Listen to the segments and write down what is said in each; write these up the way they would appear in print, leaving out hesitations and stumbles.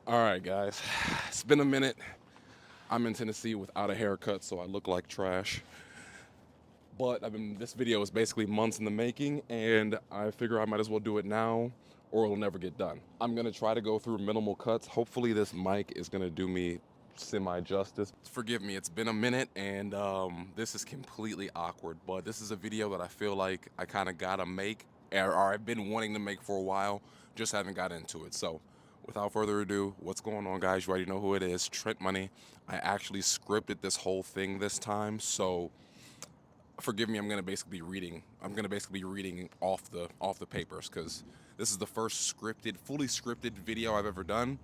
All right, guys. It's been a minute. I'm in Tennessee without a haircut, so I look like trash. But this video is basically months in the making, and I figure I might as well do it now or it'll never get done. I'm gonna try to go through minimal cuts. Hopefully this mic is gonna do me semi-justice. Forgive me, it's been a minute and this is completely awkward, but this is a video that I feel like I kind of gotta make, or I've been wanting to make for a while, just haven't got into it. So without further ado, what's going on, guys? You already know who it is, Trent Money. I actually scripted this whole thing this time, so forgive me. I'm gonna basically be reading off the papers because this is the first fully scripted video I've ever done,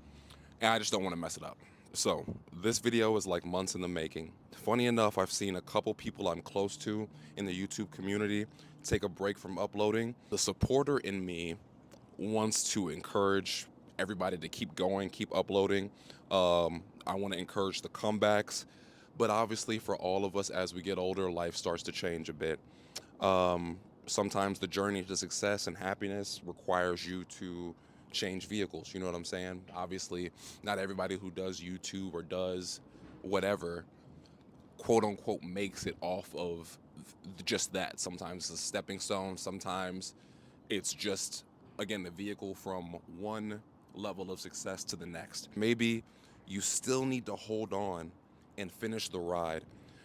and I just don't want to mess it up. So this video is like months in the making. Funny enough, I've seen a couple people I'm close to in the YouTube community take a break from uploading. The supporter in me wants to encourage everybody to keep going, keep uploading. I want to encourage the comebacks, but obviously, for all of us as we get older, life starts to change a bit. Sometimes the journey to success and happiness requires you to change vehicles. You know what I'm saying? Obviously, not everybody who does YouTube or does whatever, quote unquote, makes it off of just that. Sometimes it's a stepping stone. Sometimes it's just, again, the vehicle from one level of success to the next. Maybe you still need to hold on and finish the ride.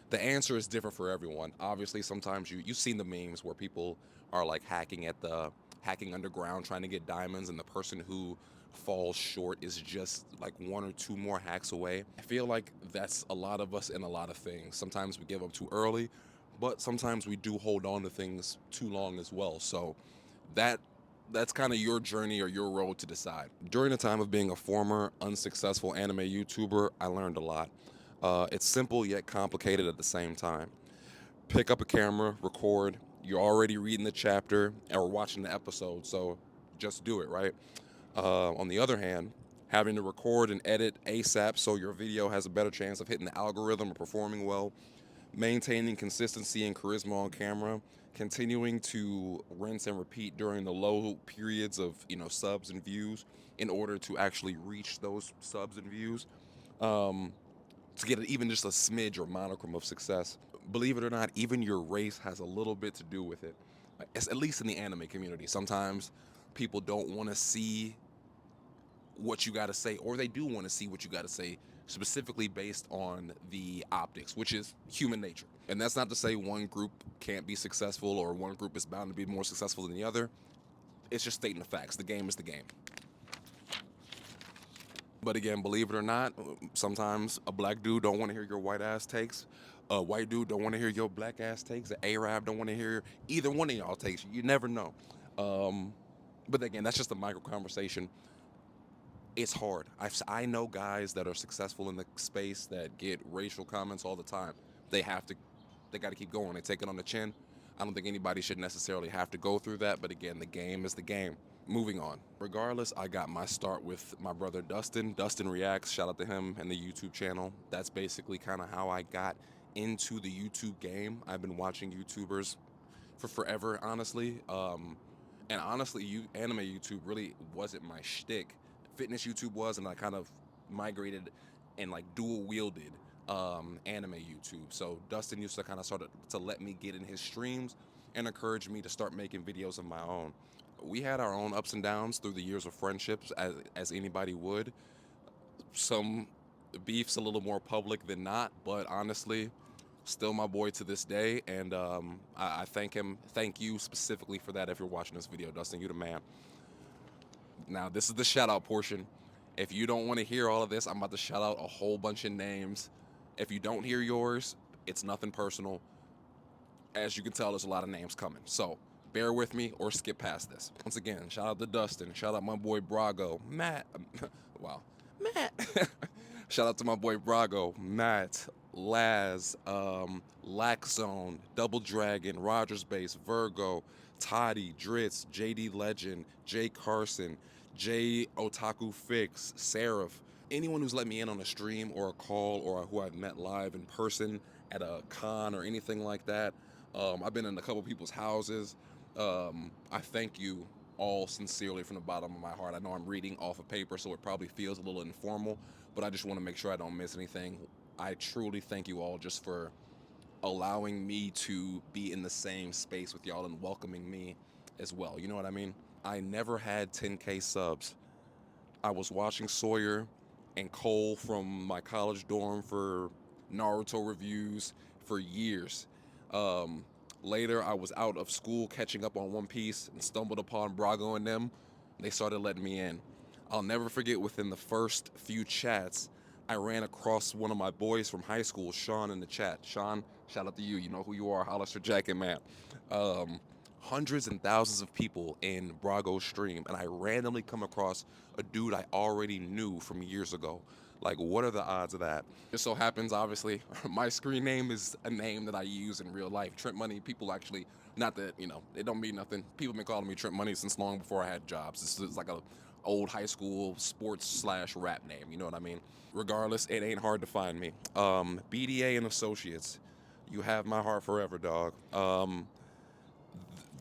The answer is different for everyone. Obviously, sometimes you've seen the memes where people are like hacking underground trying to get diamonds, and the person who falls short is just like one or two more hacks away. I feel like that's a lot of us in a lot of things. Sometimes we give up too early, but sometimes we do hold on to things too long as well. So that that's kind of your journey or your road to decide. During the time of being a former unsuccessful anime YouTuber, I learned a lot. It's simple yet complicated at the same time. Pick up a camera, record. You're already reading the chapter or watching the episode, so just do it, right? On the other hand, having to record and edit ASAP so your video has a better chance of hitting the algorithm or performing well, maintaining consistency and charisma on camera, continuing to rinse and repeat during the low periods of subs and views in order to actually reach those subs and views, to get even just a smidge or monochrome of success. Believe it or not, even your race has a little bit to do with it. It's, at least in the anime community, sometimes people don't want to see what you got to say, or they do want to see what you got to say, specifically based on the optics, which is human nature. And that's not to say one group can't be successful or one group is bound to be more successful than the other. It's just stating the facts. The game is the game. But again, believe it or not, sometimes a black dude don't want to hear your white ass takes. A white dude don't want to hear your black ass takes. An Arab don't want to hear either one of y'all takes. You never know. Um, but again, that's just a micro conversation. It's hard. I know guys that are successful in the space that get racial comments all the time. They have to, they got to keep going. They take it on the chin. I don't think anybody should necessarily have to go through that. But again, the game is the game. Moving on. Regardless, I got my start with my brother Dustin. Dustin Reacts. Shout out to him and the YouTube channel. That's basically kind of how I got into the YouTube game. I've been watching YouTubers for forever, honestly. And honestly, anime YouTube really wasn't my shtick. Fitness YouTube was, and I kind of migrated and like dual wielded anime YouTube. So Dustin used to kind of start to let me get in his streams and encourage me to start making videos of my own. We had our own ups and downs through the years of friendships, as anybody would. Some beefs a little more public than not, but honestly, still my boy to this day, and I thank him. Thank you specifically for that. If you're watching this video, Dustin, you the man. Now this is the shout out portion. If you don't want to hear all of this, I'm about to shout out a whole bunch of names. If you don't hear yours, it's nothing personal. As you can tell, there's a lot of names coming, so bear with me or skip past this. Once again, shout out to Dustin. Shout out my boy Brago, Matt. Wow, Matt. Shout out to my boy Brago, Matt, Laz, Laxzone, Double Dragon, Rogers Base, Virgo, Toddy, Dritz, JD Legend, Jay Carson, J Otaku Fix, Seraph. Anyone who's let me in on a stream or a call or who I've met live in person at a con or anything like that. I've been in a couple people's houses. I thank you all sincerely from the bottom of my heart. I know I'm reading off of paper, so it probably feels a little informal, but I just want to make sure I don't miss anything. I truly thank you all just for allowing me to be in the same space with y'all and welcoming me as well. You know what I mean? I never had 10K subs. I was watching Sawyer and Cole from my college dorm for Naruto reviews for years. Um, Later, I was out of school catching up on One Piece and stumbled upon Brago and them. They started letting me in. I'll never forget within the first few chats, I ran across one of my boys from high school, Sean, in the chat. Sean, shout out to you. You know who you are, Hollister Jacket Man. Um, Hundreds and thousands of people in Brago's stream, and I randomly come across a dude I already knew from years ago. Like, what are the odds of that? It so happens, obviously, my screen name is a name that I use in real life. Trent Money, people actually, not that, it don't mean nothing. People been calling me Trent Money since long before I had jobs. This is like a old high school sports / rap name, you know what I mean? Regardless, it ain't hard to find me. BDA and Associates, you have my heart forever, dog.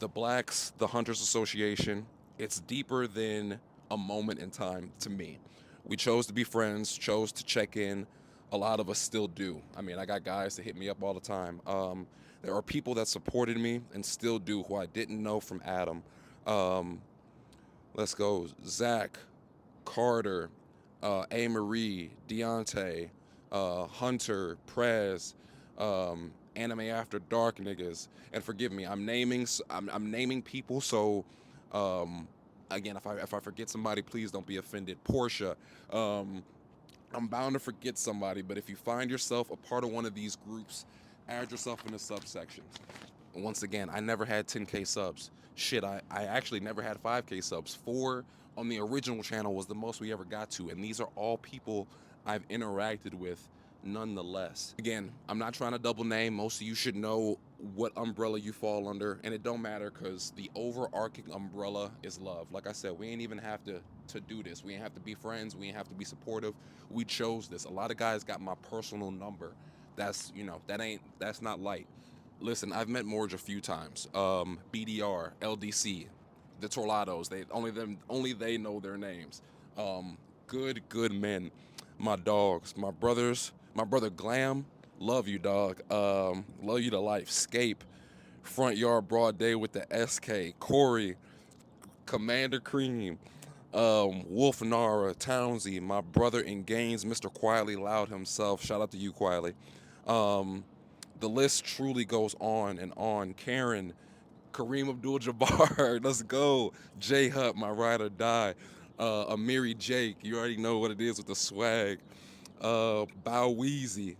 The Blacks, the Hunters Association, it's deeper than a moment in time to me. We chose to be friends, chose to check in. A lot of us still do. I mean, I got guys that hit me up all the time. There are people that supported me and still do who I didn't know from Adam. Um, let's go. Zach, Carter, A. Marie, Deontay, Hunter, Prez, Anime After Dark niggas. And forgive me, I'm naming people. So again, if I forget somebody, please don't be offended. Portia, I'm bound to forget somebody, but if you find yourself a part of one of these groups, add yourself in the subsections. Once again, I never had 10K subs. Shit, I actually never had 5K subs. 4 on the original channel was the most we ever got to, and these are all people I've interacted with nonetheless. Again, I'm not trying to double name. Most of you should know what umbrella you fall under, and it don't matter because the overarching umbrella is love. Like I said, we ain't even have to do this. We ain't have to be friends. We ain't have to be supportive. We chose this. A lot of guys got my personal number. That's, that's not light. Listen, I've met Morge a few times. BDR, LDC, the Torlados. Only they know their names. Good men. My dogs, my brothers, my brother Glam. Love you, dog. Love you to life. Scape, Front Yard Broad Day with the SK. Corey, Commander Cream, Wolf Nara, Townsy, my brother in Gaines, Mr. Quietly Loud himself. Shout out to you, Quietly. The list truly goes on and on. Karen, Kareem Abdul-Jabbar, let's go. J Hut, my ride or die. Amiri Jake, you already know what it is with the swag. Bow Weezy,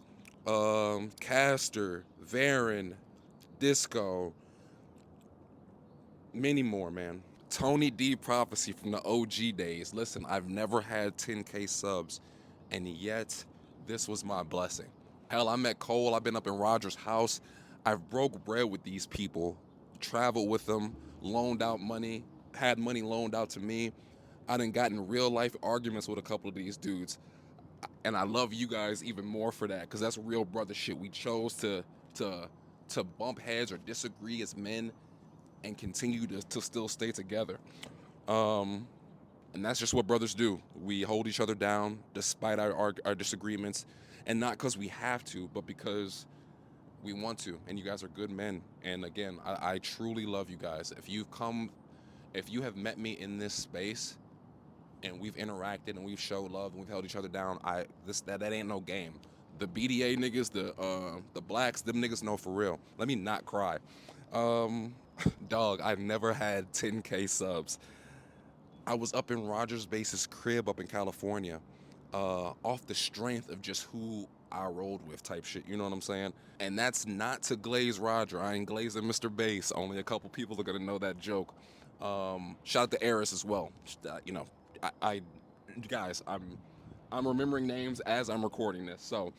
Caster, Varen, Disco, many more, man. Tony D Prophecy from the OG days. Listen, I've never had 10K subs, and yet this was my blessing. Hell, I met Cole. I've been up in Roger's house. I've broke bread with these people, traveled with them, loaned out money, had money loaned out to me. I done gotten real life arguments with a couple of these dudes. And I love you guys even more for that, because that's real brother shit. We chose to bump heads or disagree as men and continue to still stay together. And that's just what brothers do. We hold each other down despite our disagreements, and not because we have to, but because we want to. And you guys are good men. And again, I truly love you guys. If you have met me in this space and we've interacted and we've showed love and we've held each other down, that ain't no game. The BDA niggas, the blacks, them niggas know for real. Let me not cry. Dog, I've never had 10K subs. I was up in Rogers Base's crib up in California, off the strength of just who I rolled with type shit, you know what I'm saying? And that's not to glaze Roger. I ain't glazing Mr. Base. Only a couple people are gonna know that joke. Shout out to Eris as well. Guys, I'm remembering names as I'm recording this. So,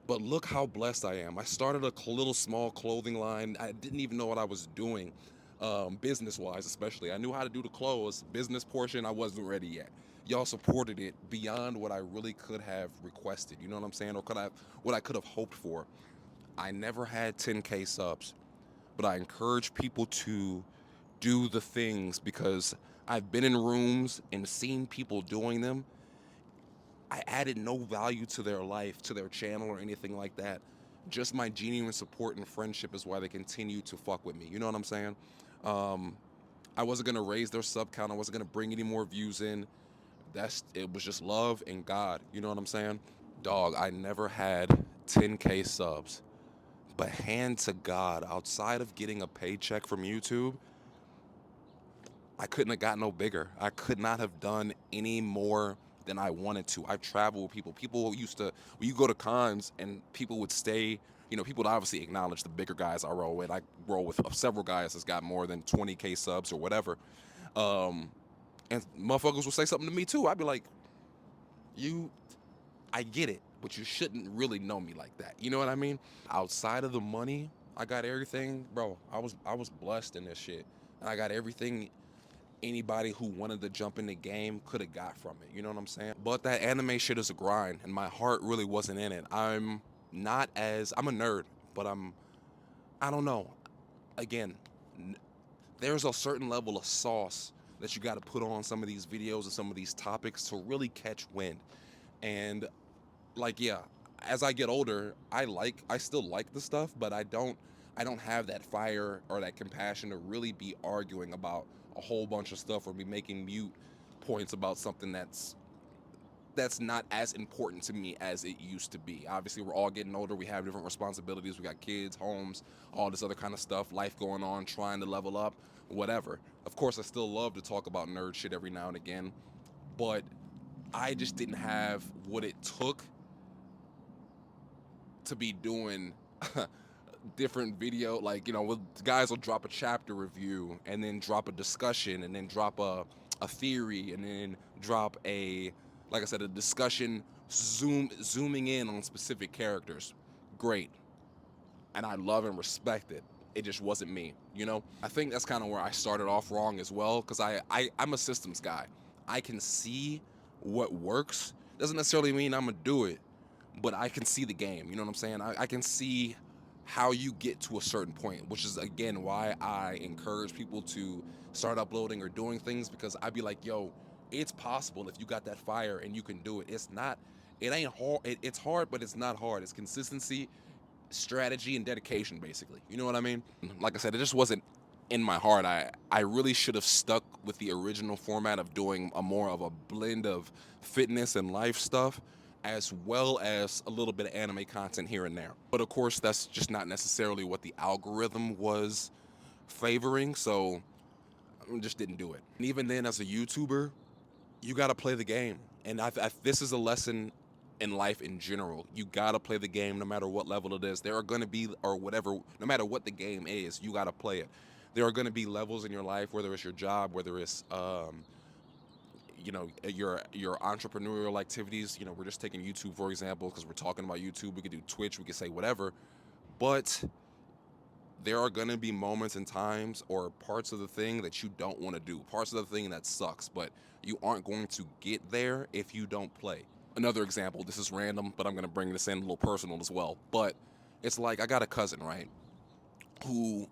but look how blessed I am. I started a little small clothing line. I didn't even know what I was doing, business-wise especially. I knew how to do the clothes. Business portion, I wasn't ready yet. Y'all supported it beyond what I really could have requested. You know what I'm saying? Or what I could have hoped for. I never had 10K subs, but I encourage people to do the things because I've been in rooms and seen people doing them. I added no value to their life, to their channel, or anything like that. Just my genuine support and friendship is why they continue to fuck with me. You know what I'm saying? Um, I wasn't gonna raise their sub count. I wasn't gonna bring any more views in. It was just love and God. You know what I'm saying? Dog, I never had 10K subs, but hand to God, outside of getting a paycheck from YouTube, I couldn't have got no bigger. I could not have done any more than I wanted to. I've traveled with people. People used to, when you go to cons and people would stay, people would obviously acknowledge the bigger guys I roll with. I roll with several guys that's got more than 20K subs or whatever. Um, and motherfuckers would say something to me too. I'd be like, I get it, but you shouldn't really know me like that. You know what I mean? Outside of the money, I got everything, bro. I was blessed in this shit. And I got everything anybody who wanted to jump in the game could have got from it. You know what I'm saying? But that anime shit is a grind, and my heart really wasn't in it. I'm a nerd, but I don't know. Again, there's a certain level of sauce that you got to put on some of these videos and some of these topics to really catch wind. And like, yeah, as I get older, I still like the stuff, but I don't have that fire or that compassion to really be arguing about a whole bunch of stuff or be making mute points about something that's not as important to me as it used to be. Obviously, we're all getting older. We have different responsibilities. We got kids, homes, all this other kind of stuff, life going on, trying to level up, whatever. Of course, I still love to talk about nerd shit every now and again, but I just didn't have what it took to be doing different video, like, guys will drop a chapter review and then drop a discussion and then drop a theory and then drop like I said, a discussion zooming in on specific characters. Great. And I love and respect it. It just wasn't me. I think that's kind of where I started off wrong as well, because I'm a systems guy. I can see what works. Doesn't necessarily mean I'm gonna do it, but I can see the game. You know what I'm saying? I can see how you get to a certain point, which is again why I encourage people to start uploading or doing things, because I'd be like, yo, it's possible if you got that fire and you can do it. It ain't hard. It's hard, but it's not hard. It's consistency, strategy, and dedication, basically. You know what I mean? Like I said, it just wasn't in my heart. I really should have stuck with the original format of doing a more of a blend of fitness and life stuff, as well as a little bit of anime content here and there. But of course, that's just not necessarily what the algorithm was favoring, so I just didn't do it. And even then, as a YouTuber, you gotta play the game. And this is a lesson in life in general. You gotta play the game no matter what level it is. There are gonna be, or whatever, no matter what the game is, you gotta play it. There are gonna be levels in your life, whether it's your job, whether it's your entrepreneurial activities. We're just taking YouTube for example, because we're talking about YouTube. We could do Twitch, we could say whatever, but there are going to be moments and times or parts of the thing that you don't want to do, parts of the thing that sucks, but you aren't going to get there if you don't play. Another example, this is random, but I'm going to bring this in a little personal as well, but it's like I got a cousin, right, who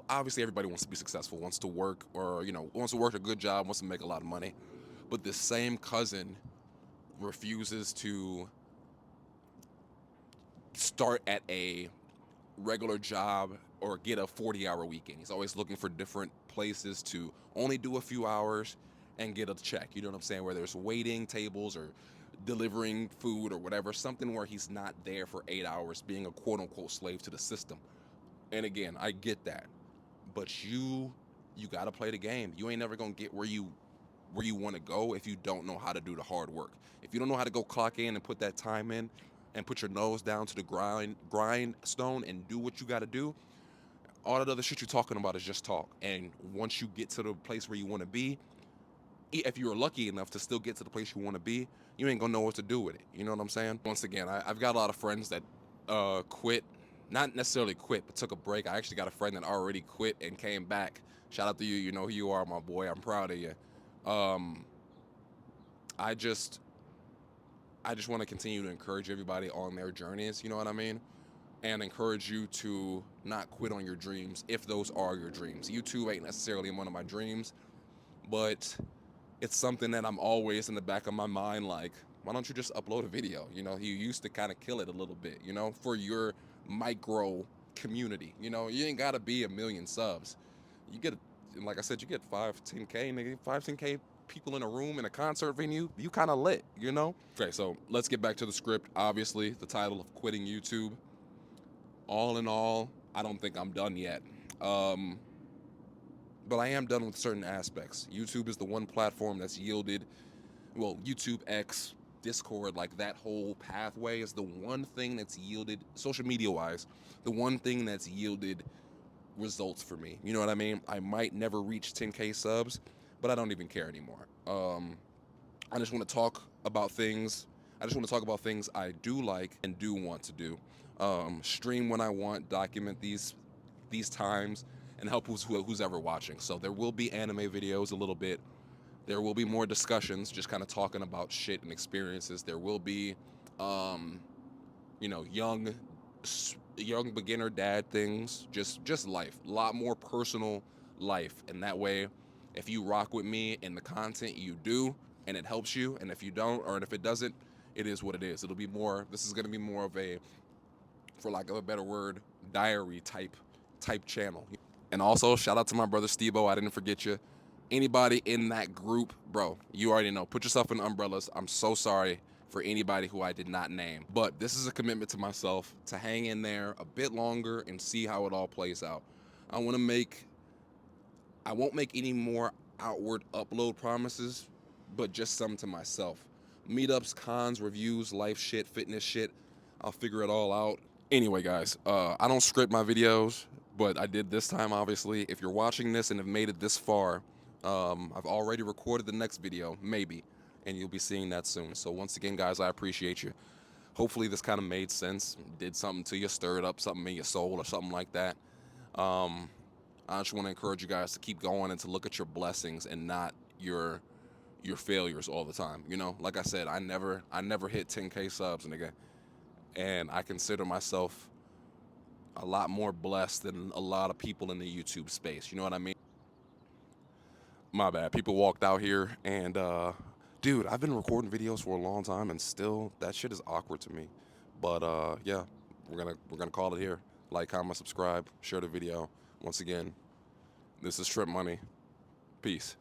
obviously everybody wants to be successful, wants to work, or wants to work a good job, wants to make a lot of money, but this same cousin refuses to start at a regular job or get a 40-hour weekend. He's always looking for different places to only do a few hours and get a check. You know what I'm saying? Whether it's waiting tables or delivering food or whatever, something where he's not there for 8 hours being a quote-unquote slave to the system. And again, I get that, but you got to play the game. You ain't never gonna get where you want to go if you don't know how to do the hard work. If you don't know how to go clock in and put that time in and put your nose down to the grindstone and do what you got to do, all that other shit you're talking about is just talk. And once you get to the place where you want to be, if you're lucky enough to still get to the place you want to be, you ain't gonna know what to do with it. You know what I'm saying? Once again, I've got a lot of friends that quit, not necessarily quit, but took a break. I actually got a friend that already quit and came back. Shout out to you. You know who you are, my boy. I'm proud of you. I just want to continue to encourage everybody on their journeys. You know what I mean? and encourage you to not quit on your dreams if those are your dreams. YouTube ain't necessarily one of my dreams, but it's something that I'm always in the back of my mind, like, why don't you just upload a video? You know, you used to kind of kill it a little bit, you know, for your micro community. You know, you ain't gotta be 1,000,000 subs. You get, like I said, you get 5, 10K, nigga, 5, 10K people in a room in a concert venue, you kind of lit, you know? Okay, so let's get back to the script. Obviously, the title of quitting YouTube. All in all, I don't think I'm done yet. But I am done with certain aspects. YouTube is the one platform that's yielded, well, YouTube X, Discord, like that whole pathway is the one thing that's yielded, social media wise, the one thing that's yielded results for me. You know what I mean? I might never reach 10K subs, but I don't even care anymore. I just want to talk about things. I just want to talk about things I do like and do want to do. Stream when I want, document these times, and help who's ever watching. So there will be anime videos a little bit. There will be more discussions, just kind of talking about shit and experiences. There will be, you know, young beginner dad things, just life, a lot more personal life. And that way, if you rock with me and the content you do, and it helps you, and if you don't, or if it doesn't, it is what it is. It'll be more, this is gonna be more of a, for lack of a better word, diary type channel. And also, shout out to my brother Steve-O, I didn't forget you. Anybody in that group, bro, you already know, put yourself in umbrellas. I'm so sorry for anybody who I did not name. But this is a commitment to myself to hang in there a bit longer and see how it all plays out. I won't make any more outward upload promises, but just some to myself. Meetups, cons, reviews, life shit, fitness shit, I'll figure it all out. Anyway, guys, I don't script my videos, but I did this time, obviously. If you're watching this and have made it this far, I've already recorded the next video, maybe, and you'll be seeing that soon. So once again, guys, I appreciate you. Hopefully this kind of made sense, did something to you, stirred up something in your soul or something like that. I just want to encourage you guys to keep going and to look at your blessings and not your failures all the time. You know, like I said, I never hit 10K subs, nigga, and I consider myself a lot more blessed than a lot of people in the YouTube space. You know what I mean? My bad. People walked out here and, dude, I've been recording videos for a long time and still that shit is awkward to me. But yeah, we're gonna call it here. Like, comment, subscribe, share the video. Once again, this is Trip Money. Peace.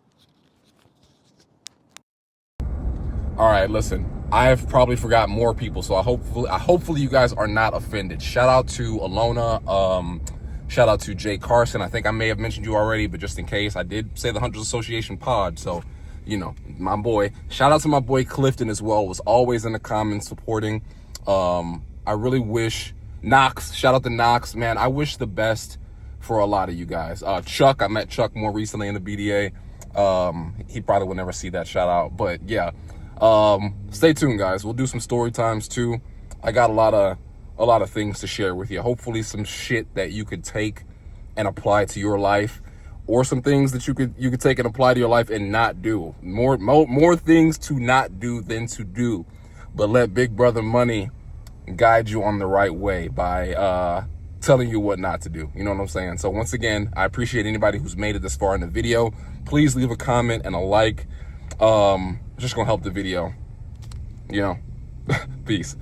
All right, listen, I've probably forgot more people, so hopefully you guys are not offended. Shout out to Alona, shout out to Jay Carson. I think I may have mentioned you already, but just in case, I did say the Hunters Association pod, so, you know, my boy. Shout out to my boy Clifton as well, was always in the comments supporting. I really wish, Knox, shout out to Knox, man, I wish the best for a lot of you guys. Chuck, I met Chuck more recently in the BDA. He probably will never see that shout out, but yeah. Stay tuned, guys. We'll do some story times too. I got a lot of things to share with you. Hopefully some shit that you could take and apply to your life, or some things that you could take and apply to your life and not do. More things to not do than to do. But let Big Brother Money guide you on the right way by telling you what not to do. You know what I'm saying? So once again, I appreciate anybody who's made it this far in the video. Please leave a comment and a like. Just gonna help the video, you know. Peace.